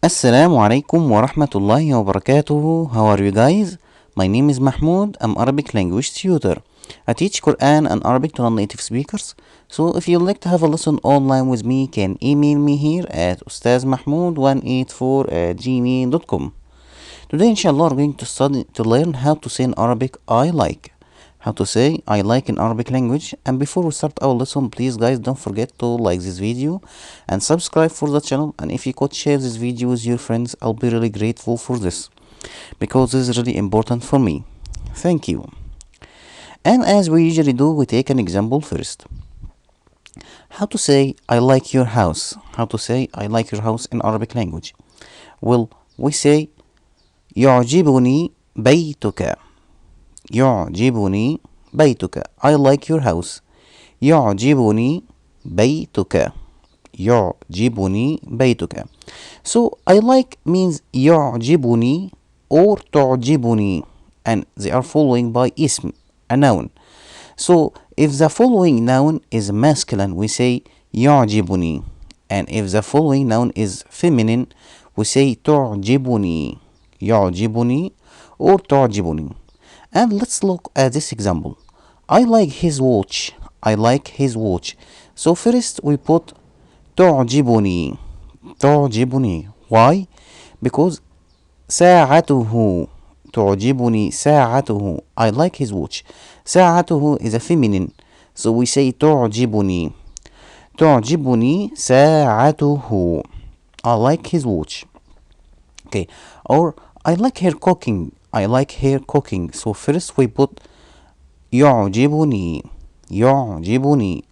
Assalamu alaikum wa rahmatullahi wa barakatuhu. How are you guys? My name is Mahmoud. I'm Arabic language tutor. I teach Quran and Arabic to non-native speakers. So if you'd like to have a lesson online with me, can email me here at ustazmahmoud184 at gmail.com. Today, inshallah, we're going to learn how to say in Arabic I like. How to say I like in Arabic language. And before we start our lesson, please guys don't forget to like this video and subscribe for the channel. And if you could share this video with your friends, I'll be really grateful for this, because this is really important for me. Thank you. And as we usually do, we take an example first. How to say I like your house. How to say I like your house in Arabic language. Well, we say يعجبني بيتك. يعجبني بيتك. I like your house. يعجبني بيتك. يعجبني بيتك. So I like means يعجبني or تعجبني, and they are following by اسم, a noun. So if the following noun is masculine, we say يعجبني, and if the following noun is feminine, we say تعجبني. يعجبني or تعجبني. And let's look at this example. I like his watch. I like his watch. So first we put تعجبني. تعجبني. Why? Because ساعته. تعجبني ساعته. I like his watch. ساعته is a feminine, so we say تعجبني. تعجبني ساعته. I like his watch. Okay. Or I like her cooking. I like her cooking. So first we put يعجبني. يعجبني.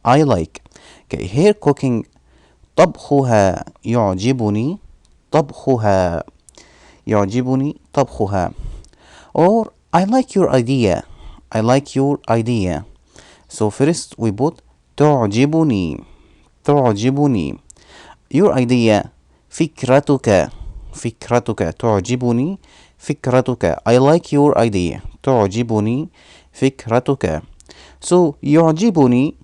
I like. Okay. Her cooking. طبخها يعجبني. طبخها. يعجبني طبخها. Or I like your idea. I like your idea. So first we put تعجبني. تعجبني. Your idea. فكرتك. فكرتك. تعجبني فكرتك. I like your idea. تعجبني فكرتك. So يعجبني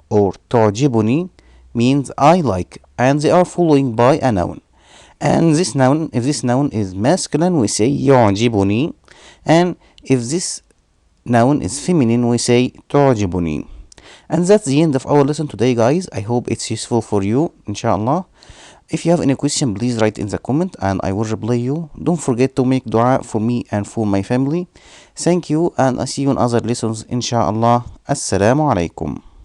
or تعجبني means I like, and they are following by a noun. And this noun, if this noun is masculine, we say يعجبني, and if this noun is feminine, we say تعجبني. And that's the end of our lesson today, guys. I hope it's useful for you, inshallah. If you have any question, please write in the comment and I will reply you. Don't forget to make dua for me and for my family. Thank you, and I see you in other lessons, inshallah. Assalamu alaikum.